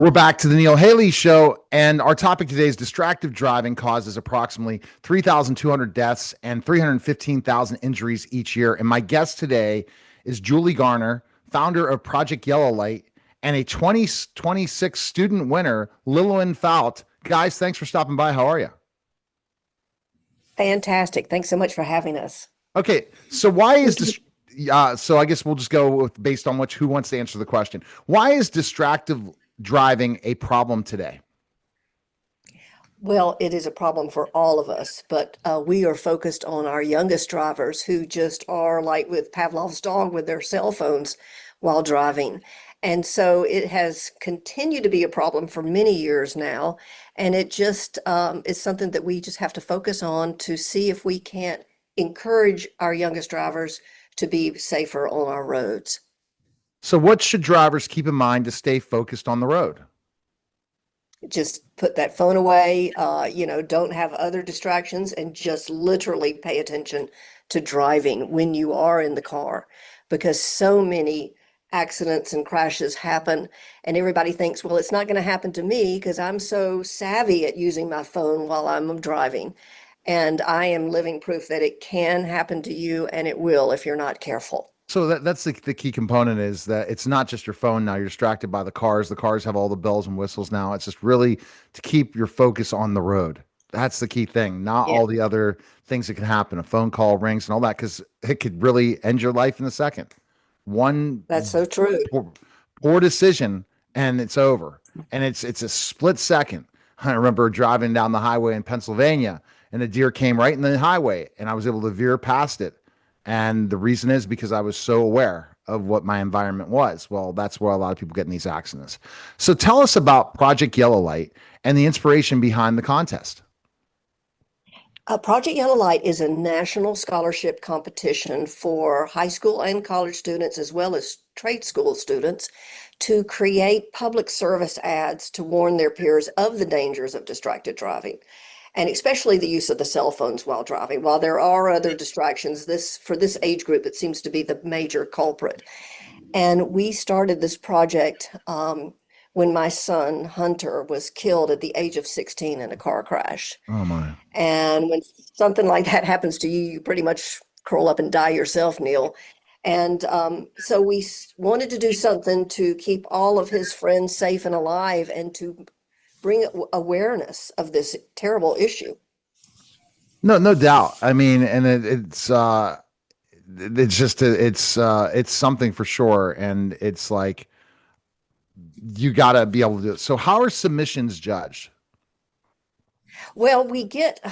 We're back to the Neil Haley Show, and our topic today is distracted driving causes approximately 3,200 deaths and 315,000 injuries each year. And my guest today is Julie Garner, founder of Project Yellow Light, and a 2026 student winner, Lilwen Fout. Guys, thanks for stopping by. How are you? Fantastic. Thanks so much for having us. Okay, so why is this? So I guess we'll just go with based on who wants to answer the question. Why is distracted driving a problem today? Well, it is a problem for all of us, but we are focused on our youngest drivers who just are like with Pavlov's dog with their cell phones while driving. And so it has continued to be a problem for many years now. And it just is something that we just have to focus on to see if we can't encourage our youngest drivers to be safer on our roads. So, what should drivers keep in mind to stay focused on the road? Just put that phone away, don't have other distractions and just literally pay attention to driving when you are in the car because so many accidents and crashes happen and everybody thinks, well, it's not going to happen to me because I'm so savvy at using my phone while I'm driving. And I am living proof that it can happen to you and it will if you're not careful. So that's the key component is that it's not just your phone now. You're distracted by the cars. The cars have all the bells and whistles now. It's just really to keep your focus on the road. That's the key thing, not Yeah, all the other things that can happen. A phone call rings and all that, because it could really end your life in a second. One that's so true. poor, poor decision and it's over. And it's a split second. I remember driving down the highway in Pennsylvania and a deer came right in the highway and I was able to veer past it. And the reason is because I was so aware of what my environment was. Well, that's where a lot of people get in these accidents. So tell us about Project Yellow Light and the inspiration behind the contest. Project Yellow Light is a national scholarship competition for high school and college students, as well as trade school students, to create public service ads to warn their peers of the dangers of distracted driving, and especially the use of the cell phones while driving. While there are other distractions, this for this age group, it seems to be the major culprit. And we started this project when my son Hunter was killed at the age of 16 in a car crash. Oh my. And when something like that happens to you, you pretty much curl up and die yourself, Neil. And so we wanted to do something to keep all of his friends safe and alive and to bring awareness of this terrible issue. No, no doubt. I mean, and it's just it's something for sure. And it's like you got to be able to do it. So how are submissions judged? Well, we get,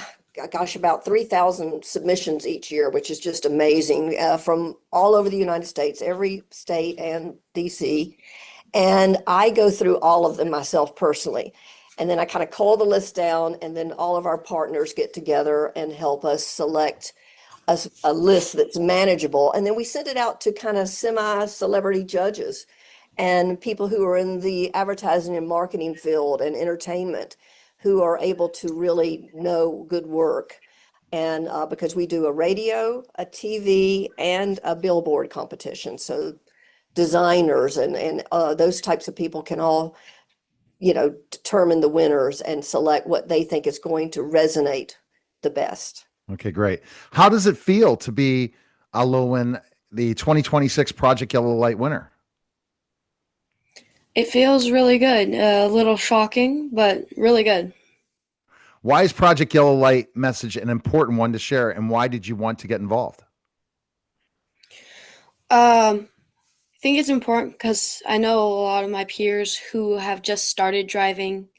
gosh, about 3,000 submissions each year, which is just amazing from all over the United States, every state and DC. And I go through all of them myself personally. And then I kind of cull the list down, and then all of our partners get together and help us select a list that's manageable. And then we send it out to kind of semi-celebrity judges and people who are in the advertising and marketing field and entertainment who are able to really know good work. And because we do a radio, a TV, and a billboard competition. So designers and those types of people can all, determine the winners and select what they think is going to resonate the best. Okay, great. How does it feel to be a Lilwen, the 2026 Project Yellow Light winner? It feels really good. A little shocking, but really good. Why is Project Yellow Light message an important one to share, and why did you want to get involved? I think it's important because I know a lot of my peers who have just started driving,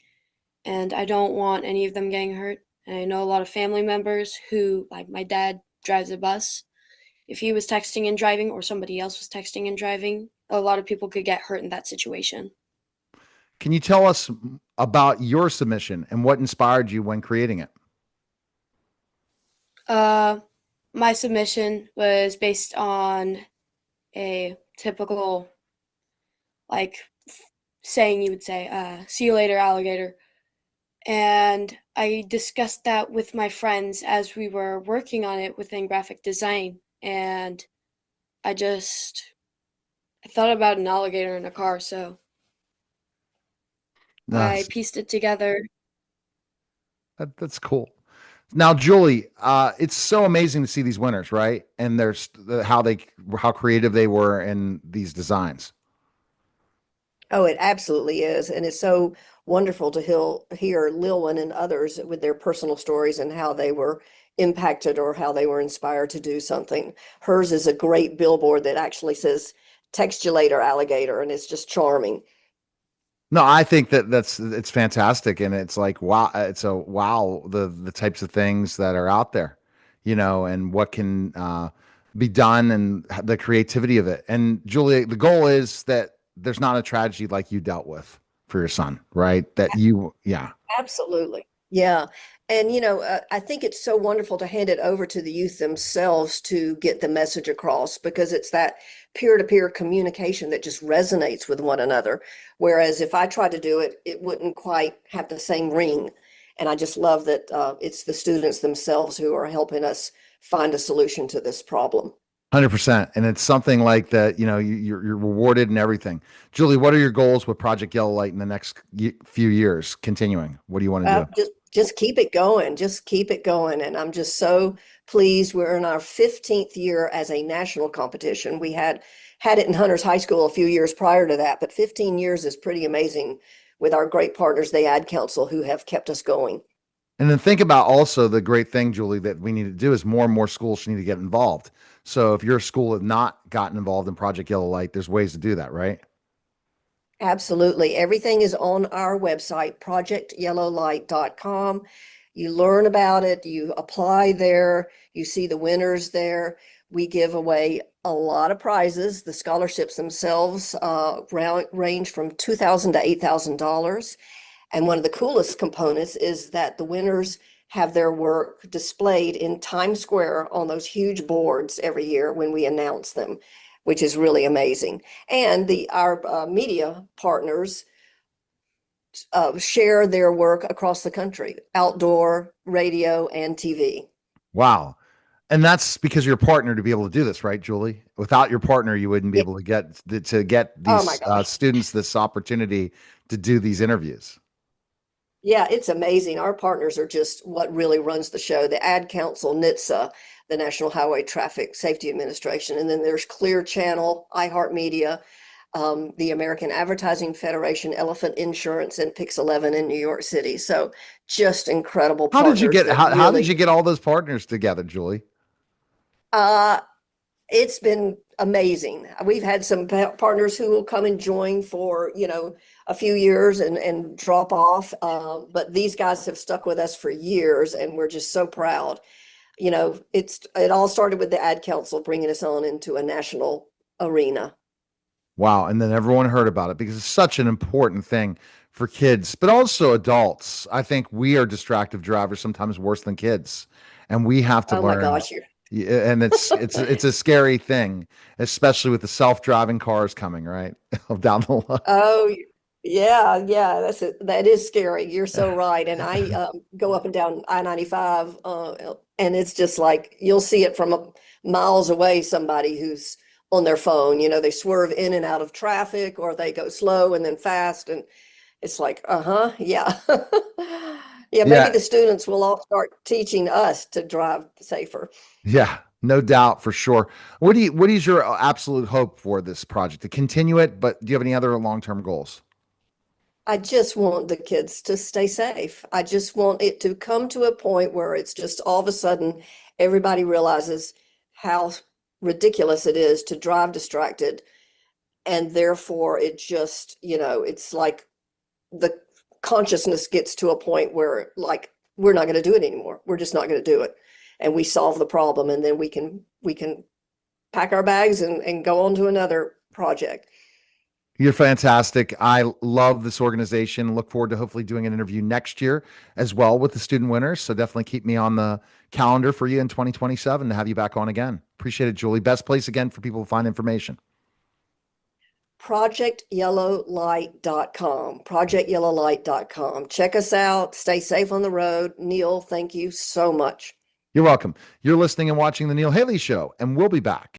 and I don't want any of them getting hurt. And I know a lot of family members who, like my dad, drives a bus. If he was texting and driving, or somebody else was texting and driving, a lot of people could get hurt in that situation. Can you tell us about your submission and what inspired you when creating it? Uh, my submission was based on a typical, like, saying you would say, see you later, alligator. And I discussed that with my friends as we were working on it within graphic design. And I just, I thought about an alligator in a car, so. I Nice. pieced it together. That's cool. Now, Julie, it's so amazing to see these winners, right? And there's how creative they were in these designs. Oh, it absolutely is. And it's so wonderful to hear Lilwen and others with their personal stories and how they were impacted or how they were inspired to do something. Hers is a great billboard that actually says, "Text you later, alligator," and it's just charming. No, I think it's fantastic, and it's like wow, it's a wow the types of things that are out there, and what can be done, and the creativity of it. And Julia, the goal is that there's not a tragedy like you dealt with for your son, right? Yeah, Absolutely. Yeah. And, I think it's so wonderful to hand it over to the youth themselves to get the message across because it's that peer-to-peer communication that just resonates with one another. Whereas if I tried to do it, it wouldn't quite have the same ring. And I just love that it's the students themselves who are helping us find a solution to this problem. 100%. And it's something like that. You're rewarded and everything. Julie, what are your goals with Project Yellow Light in the next few years? Continuing, what do you want to do? Just keep it going. Just keep it going. And I'm just so pleased. We're in our 15th year as a national competition. We had it in Hunters High School a few years prior to that, but 15 years is pretty amazing with our great partners, the Ad Council, who have kept us going. And then think about also the great thing, Julie, that we need to do is more and more schools need to get involved. So if your school has not gotten involved in Project Yellow Light, there's ways to do that, right? Absolutely. Everything is on our website, projectyellowlight.com. You learn about it, you apply there, you see the winners there. We give away a lot of prizes. The scholarships themselves range from $2,000 to $8,000. And one of the coolest components is that the winners have their work displayed in Times Square on those huge boards every year when we announce them, which is really amazing. And our media partners share their work across the country, outdoor, radio, and TV. Wow. And that's because you're a partner to be able to do this, right, Julie? Without your partner, you wouldn't be Yeah. able to get Oh my these gosh. students this opportunity to do these interviews. Yeah, it's amazing. Our partners are just what really runs the show. The Ad Council, NHTSA, the National Highway Traffic Safety Administration, and then there's Clear Channel, iHeartMedia, the American Advertising Federation, Elephant Insurance, and Pix 11 in New York City. So just incredible How did you partners get that how did really, you get all those partners together, Julie? uh, it's been amazing. We've had some partners who will come and join for, a few years and drop off. But these guys have stuck with us for years and we're just so proud. It all started with the Ad Council bringing us on into a national arena. Wow. And then everyone heard about it because it's such an important thing for kids, but also adults. I think we are distracted drivers sometimes worse than kids. And we have to Oh my learn. gosh, you're Yeah, and it's a scary thing, especially with the self-driving cars coming, right? Down the line. Oh, yeah, yeah, that is scary. You're so right. And I go up and down I-95, and it's just like you'll see it from miles away, somebody who's on their phone. They swerve in and out of traffic or they go slow and then fast. And it's like, uh-huh, yeah. Yeah, maybe Yeah, the students will all start teaching us to drive safer. yeah, no doubt for sure. What is your absolute hope for this project? To continue it, but do you have any other long-term goals? I just want the kids to stay safe. I just want it to come to a point where it's just all of a sudden everybody realizes how ridiculous it is to drive distracted. And therefore, it just, it's like the consciousness gets to a point where, like, we're not going to do it anymore. We're just not going to do it. And we solve the problem, and then we can pack our bags and go on to another project. You're fantastic. I love this organization. Look forward to hopefully doing an interview next year as well with the student winners. So definitely keep me on the calendar for you in 2027 to have you back on again. Appreciate it, Julie. Best place again for people to find information. Projectyellowlight.com. Projectyellowlight.com. Check us out. Stay safe on the road. Neil, thank you so much. You're welcome. You're listening and watching The Neil Haley Show, and we'll be back.